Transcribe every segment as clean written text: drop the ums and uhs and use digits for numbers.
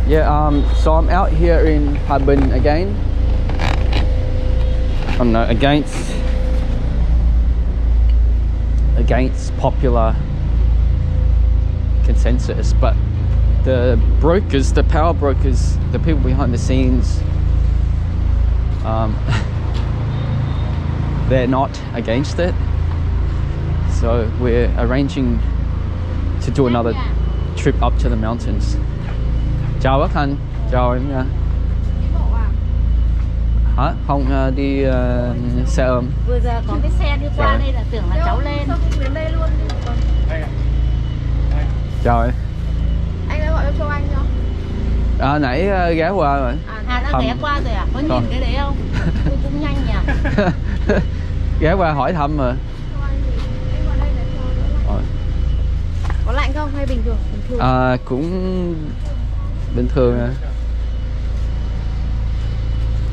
Yeah, so I'm out here in Harbin again. I'm not against popular consensus, but the brokers, the power brokers, the people behind the scenes, they're not against it. So we're arranging to do another trip up to the mountains. Chào bác Thành, chào em nha. Hả? Không đi xe ôm. Vừa giờ có cái xe đi qua đây là tưởng là cháu lên. Sao không đến đây luôn đi con? Chào em. Anh đã gọi cho Châu Anh chưa? Nãy ghé qua rồi. Đã ghé qua rồi à? Có nhìn cái đấy không? Tôi cũng nhanh nhỉ. Ghé qua hỏi thăm mà. Châu Anh thì anh vào đây để cho đỡ lạnh. Có lạnh không hay bình thường? Bình thường. Cũng bình thường à.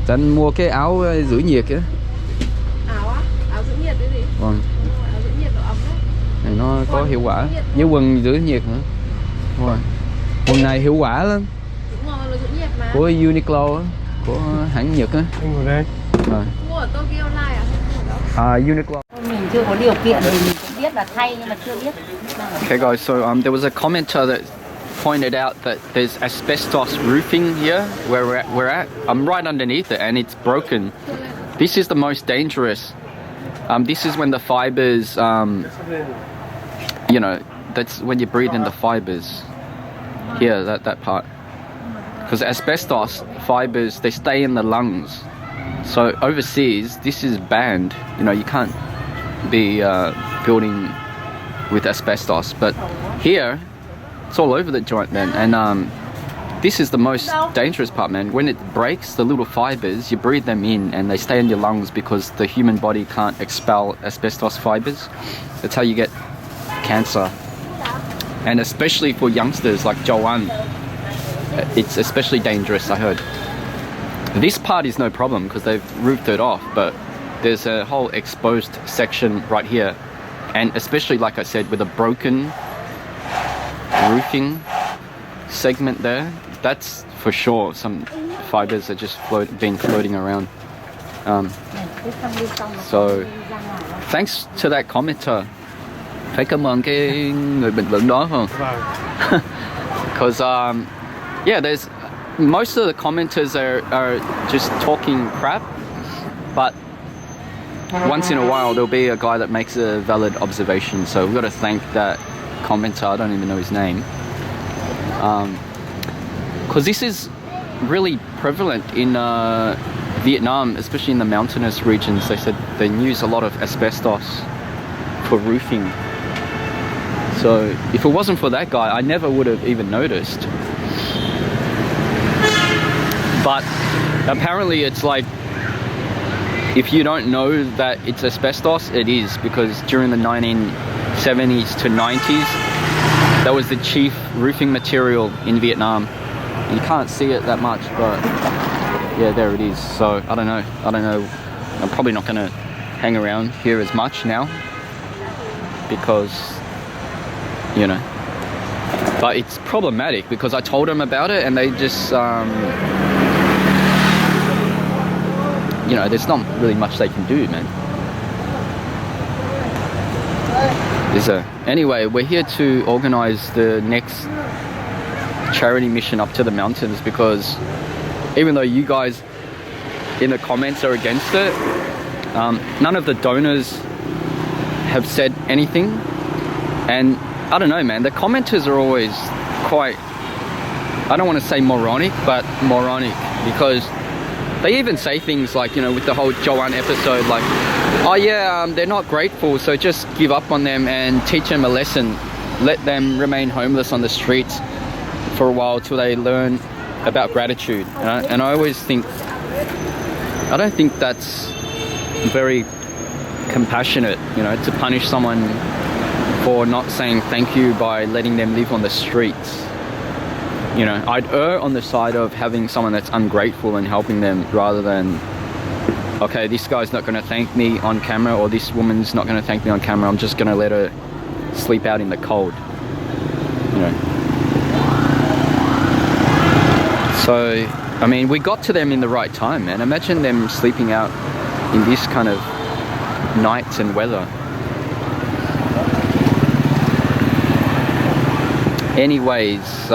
Anh mua cái áo giữ nhiệt á. Áo á? Áo giữ nhiệt cái gì? Vâng. Áo giữ nhiệt độ ấm đấy. Này nó có hiệu quả. Với quần giữ nhiệt nữa. Đúng rồi. Quần này hiệu quả lắm. Đúng rồi, nó giữ nhiệt mà. Của Uniqlo á, của hãng Nhật á. Anh ngồi đây. Mua ở Tokyo Online à? Uniqlo. Mình chưa có điều kiện thì mình cũng biết là thay nhưng mà chưa biết. Okay guys, so there was a commenter that pointed out that there's asbestos roofing here where we're at. I'm right underneath it and it's broken. This is the most dangerous. This is when the fibers, you know, that's when you breathe in the fibers. Here, that part. Because asbestos fibers, they stay in the lungs. So overseas, this is banned. You know, you can't be building with asbestos. But here, it's all over the joint, man. And this is the most dangerous part, man. When it breaks, the little fibers, you breathe them in and they stay in your lungs because the human body can't expel asbestos fibers. That's how you get cancer. And especially for youngsters like Joanne, it's especially dangerous, I heard. This part is no problem because they've roofed it off, but there's a whole exposed section right here. And especially, like I said, with a broken roofing segment there, that's for sure some fibers are just been floating around. So thanks to that commenter. Phải cảm ơn cái người bình luận đó không? Because yeah, there's most of the commenters are just talking crap, but once in a while there'll be a guy that makes a valid observation. So we've got to thank that commenter. I don't even know his name. Because this is really prevalent in Vietnam, especially in the mountainous regions. They said they use a lot of asbestos for roofing. So if it wasn't for that guy, I never would have even noticed. But apparently it's like, if you don't know that it's asbestos, it is, because during the 1970s to 90s, that was the chief roofing material in Vietnam. You can't see it that much, but yeah, there it is. So I don't know. I'm probably not going to hang around here as much now because, you know, but it's problematic because I told them about it and they just, you know, there's not really much they can do, man. Anyway, we're here to organize the next charity mission up to the mountains because even though you guys in the comments are against it, none of the donors have said anything. And I don't know, man, the commenters are always quite, I don't want to say moronic, but moronic, because they even say things like, you know, with the whole Joanne episode, like, oh yeah, they're not grateful, so just give up on them and teach them a lesson. Let them remain homeless on the streets for a while till they learn about gratitude. And I always think, I don't think that's very compassionate, you know, to punish someone for not saying thank you by letting them live on the streets. You know, I'd err on the side of having someone that's ungrateful and helping them rather than, okay, this guy's not going to thank me on camera or this woman's not going to thank me on camera. I'm just going to let her sleep out in the cold. You know. So, I mean, we got to them in the right time, man. Imagine them sleeping out in this kind of nights and weather. Anyways,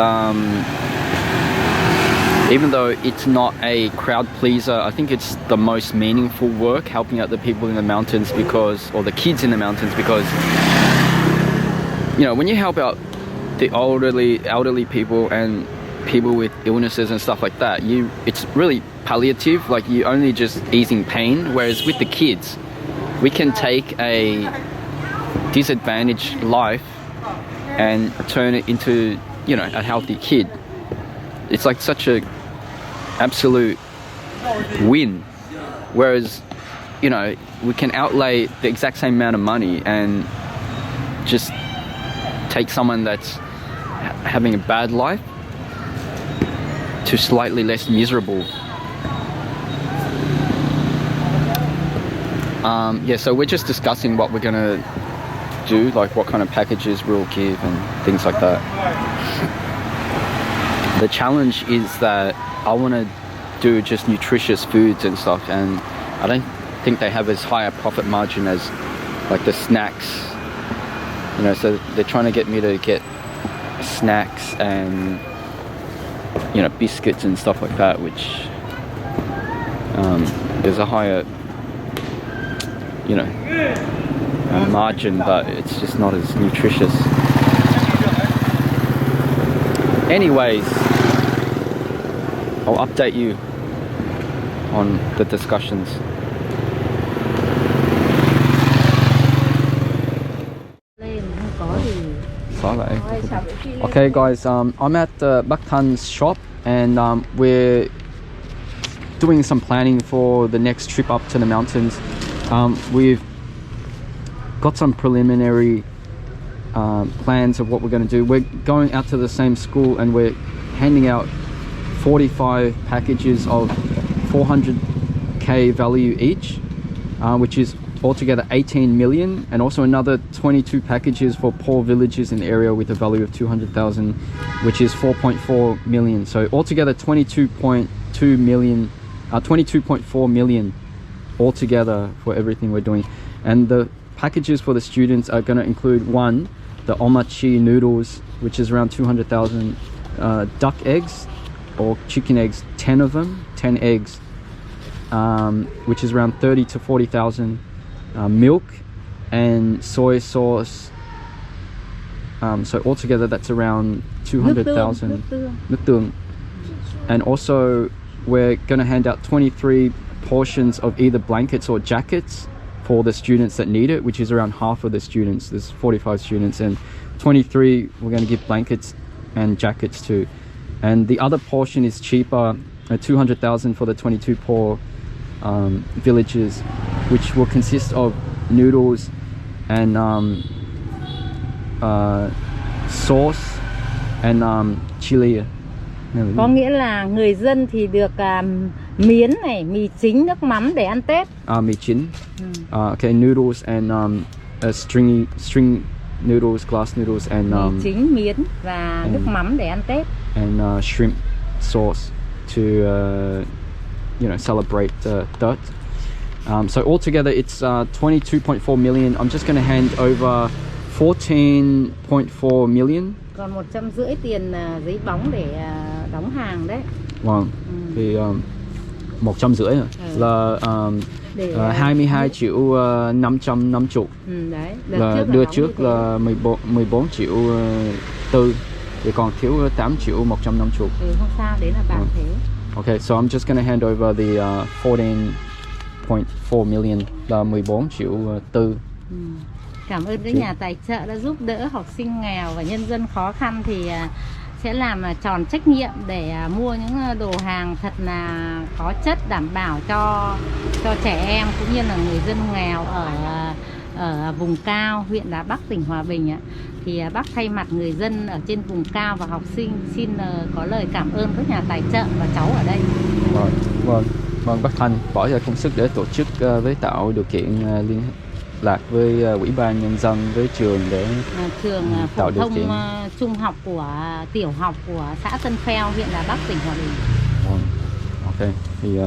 even though it's not a crowd pleaser, I think it's the most meaningful work, helping out the people in the mountains because, or the kids in the mountains, because, you know, when you help out the elderly people and people with illnesses and stuff like that, it's really palliative, like you only just easing pain, whereas with the kids, we can take a disadvantaged life and turn it into, you know, a healthy kid. It's like such a absolute win. Whereas, you know, we can outlay the exact same amount of money and just take someone that's having a bad life to slightly less miserable. Yeah, so we're just discussing what we're gonna do, like what kind of packages we'll give and things like that. The challenge is that I want to do just nutritious foods and stuff, and I don't think they have as high a profit margin as like the snacks, you know, so they're trying to get me to get snacks and, you know, biscuits and stuff like that, which there's a higher, you know, margin, but it's just not as nutritious. Anyways, I'll update you on the discussions. Okay guys, I'm at Bắc Thanh shop, and we're doing some planning for the next trip up to the mountains. We've got some preliminary plans of what we're going to do. We're going out to the same school and we're handing out 45 packages of 400k value each, which is altogether 18 million, and also another 22 packages for poor villages in the area with a value of 200,000, which is 4.4 million. So altogether 22.2 million, 22.4 million altogether for everything we're doing. And the packages for the students are going to include one, the omachi noodles, which is around 200,000, duck eggs or chicken eggs, 10 of them, 10 eggs, which is around 30 to 40,000, milk and soy sauce, so altogether that's around 200,000. Nước tương. And also we're going to hand out 23 portions of either blankets or jackets for the students that need it, which is around half of the students. There's 45 students, and 23 we're going to give blankets and jackets to. And the other portion is cheaper, 200,000 for the 22 poor villages, which will consist of noodles and sauce and chili. Có nghĩa là người dân thì được miến này, mì chính, nước mắm để ăn Tết. Mì chính. Okay, noodles and string noodles, glass noodles, and mì chính, miến và nước mắm để ăn Tết. And shrimp sauce to you know, celebrate Tết. So altogether it's 22.4 million. I'm just going to hand over 14.4 million. Còn 150 tiền giấy bóng để đóng hàng đấy. Vâng. Thì 150 là 22 triệu 550. Đấy. Là đưa trước là 14 triệu tư, thì còn thiếu 8 triệu 150. Không sao, đấy là bạc thế. Okay, so I'm just gonna hand over the 14.4 million, là 14 triệu tư. Cảm ơn các nhà tài trợ đã giúp đỡ học sinh nghèo và nhân dân khó khăn, thì sẽ làm tròn trách nhiệm để mua những đồ hàng thật là có chất, đảm bảo cho trẻ em cũng như là người dân nghèo ở vùng cao huyện Đà Bắc, tỉnh Hòa Bình. Thì bác thay mặt người dân ở trên vùng cao và học sinh xin có lời cảm ơn các nhà tài trợ và cháu ở đây. Vâng, bác Thanh bỏ ra công sức để tổ chức với tạo điều kiện liên lạc với ủy ban nhân dân, với trường để trường phổ thông trung học của tiểu học của xã Tân Pheo, huyện Đà Bắc, tỉnh Hòa Bình. Ok, thì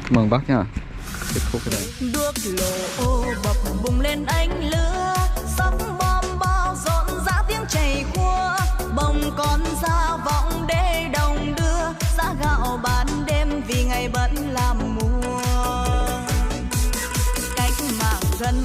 cảm ơn bác nha. Kết thúc cái này. Đuốc lổ bập bùng lên ánh lửa, sắc bom bao rộn rã tiếng chảy khua, bồng con ra vọng để đồng đưa, giá gạo bán đêm vì ngày bận làm mùa. Cách mạng dân